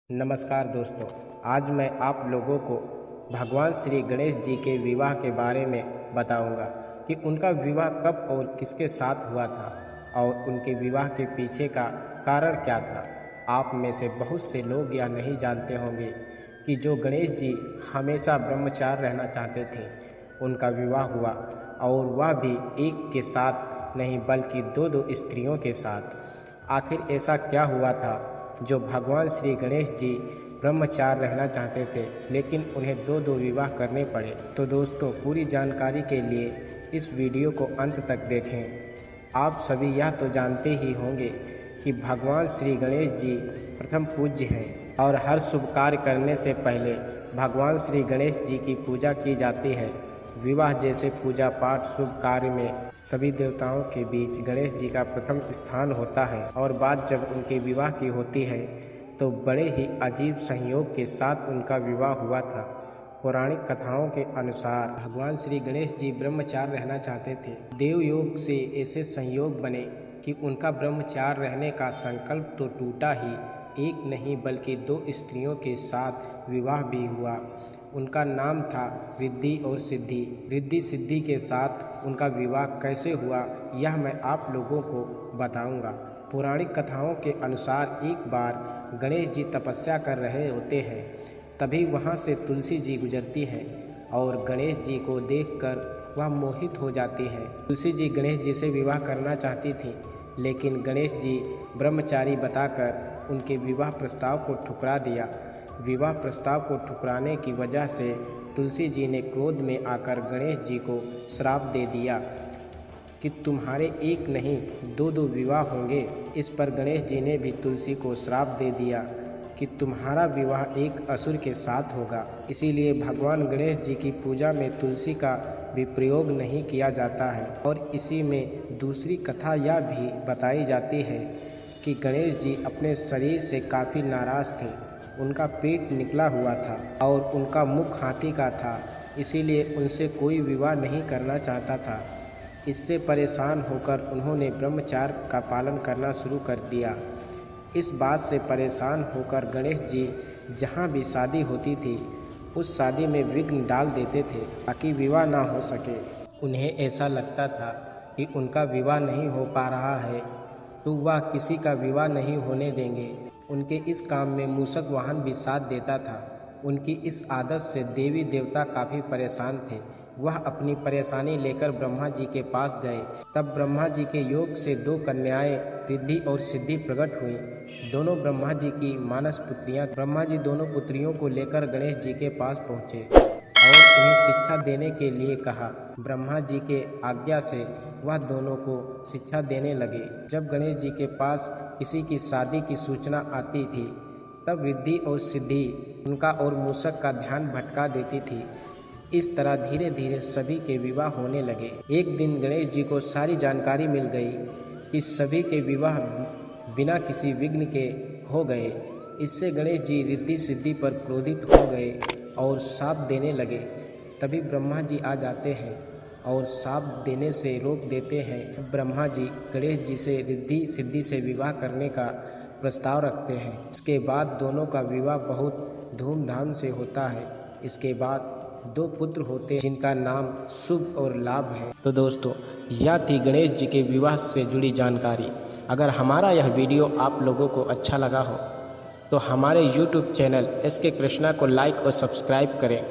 नमस्कार दोस्तों, आज मैं आप लोगों को भगवान श्री गणेश जी के विवाह के बारे में बताऊंगा कि उनका विवाह कब और किसके साथ हुआ था और उनके विवाह के पीछे का कारण क्या था। आप में से बहुत से लोग यह नहीं जानते होंगे कि जो गणेश जी हमेशा ब्रह्मचारी रहना चाहते थे, उनका विवाह हुआ और वह भी एक के साथ नहीं बल्कि दो स्त्रियों के साथ। आखिर ऐसा क्या हुआ था जो भगवान श्री गणेश जी ब्रह्मचारी रहना चाहते थे लेकिन उन्हें दो विवाह करने पड़े। तो दोस्तों, पूरी जानकारी के लिए इस वीडियो को अंत तक देखें। आप सभी यह तो जानते ही होंगे कि भगवान श्री गणेश जी प्रथम पूज्य हैं और हर शुभ कार्य करने से पहले भगवान श्री गणेश जी की पूजा की जाती है। विवाह जैसे पूजा पाठ शुभ कार्य में सभी देवताओं के बीच गणेश जी का प्रथम स्थान होता है और बात जब उनके विवाह की होती है तो बड़े ही अजीब संयोग के साथ उनका विवाह हुआ था। पौराणिक कथाओं के अनुसार भगवान श्री गणेश जी ब्रह्मचारी रहना चाहते थे। देव योग से ऐसे संयोग बने कि उनका ब्रह्मचारी रहने का संकल्प तो टूटा ही, एक नहीं बल्कि दो स्त्रियों के साथ विवाह भी हुआ। उनका नाम था रिद्धि और सिद्धि। रिद्धि सिद्धि के साथ उनका विवाह कैसे हुआ यह मैं आप लोगों को बताऊंगा। पौराणिक कथाओं के अनुसार एक बार गणेश जी तपस्या कर रहे होते हैं, तभी वहां से तुलसी जी गुजरती हैं और गणेश जी को देखकर वह मोहित हो जाती हैं। तुलसी जी गणेश जी से विवाह करना चाहती थी, लेकिन गणेश जी ब्रह्मचारी बताकर उनके विवाह प्रस्ताव को ठुकरा दिया। विवाह प्रस्ताव को ठुकराने की वजह से तुलसी जी ने क्रोध में आकर गणेश जी को श्राप दे दिया कि तुम्हारे एक नहीं दो विवाह होंगे। इस पर गणेश जी ने भी तुलसी को श्राप दे दिया कि तुम्हारा विवाह एक असुर के साथ होगा। इसीलिए भगवान गणेश जी की पूजा में तुलसी का भी प्रयोग नहीं किया जाता है। और इसी में दूसरी कथा यह भी बताई जाती है कि गणेश जी अपने शरीर से काफ़ी नाराज़ थे। उनका पेट निकला हुआ था और उनका मुख हाथी का था, इसीलिए उनसे कोई विवाह नहीं करना चाहता था। इससे परेशान होकर उन्होंने ब्रह्मचार्य का पालन करना शुरू कर दिया। इस बात से परेशान होकर गणेश जी जहाँ भी शादी होती थी उस शादी में विघ्न डाल देते थे ताकि विवाह ना हो सके। उन्हें ऐसा लगता था कि उनका विवाह नहीं हो पा रहा है तो वह किसी का विवाह नहीं होने देंगे। उनके इस काम में मूषक वाहन भी साथ देता था। उनकी इस आदत से देवी देवता काफ़ी परेशान थे। वह अपनी परेशानी लेकर ब्रह्मा जी के पास गए। तब ब्रह्मा जी के योग से दो कन्याएं रिद्धि और सिद्धि प्रकट हुई। दोनों ब्रह्मा जी की मानस पुत्रियां। ब्रह्मा जी दोनों पुत्रियों को लेकर गणेश जी के पास पहुँचे और उन्हें शिक्षा देने के लिए कहा। ब्रह्मा जी के आज्ञा से वह दोनों को शिक्षा देने लगे। जब गणेश जी के पास किसी की शादी की सूचना आती थी तब रिद्धि और सिद्धि उनका और मूषक का ध्यान भटका देती थी। इस तरह धीरे धीरे सभी के विवाह होने लगे। एक दिन गणेश जी को सारी जानकारी मिल गई कि सभी के विवाह बिना किसी विघ्न के हो गए। इससे गणेश जी रिद्धि सिद्धि पर क्रोधित हो गए और शाप देने लगे। तभी ब्रह्मा जी आ जाते हैं और शाप देने से रोक देते हैं। ब्रह्मा जी गणेश जी से रिद्धि सिद्धि से विवाह करने का प्रस्ताव रखते हैं। इसके बाद दोनों का विवाह बहुत धूमधाम से होता है। इसके बाद दो पुत्र होते हैं जिनका नाम शुभ और लाभ है। तो दोस्तों, यह थी गणेश जी के विवाह से जुड़ी जानकारी। अगर हमारा यह वीडियो आप लोगों को अच्छा लगा हो तो हमारे YouTube चैनल SK कृष्णा को लाइक और सब्सक्राइब करें।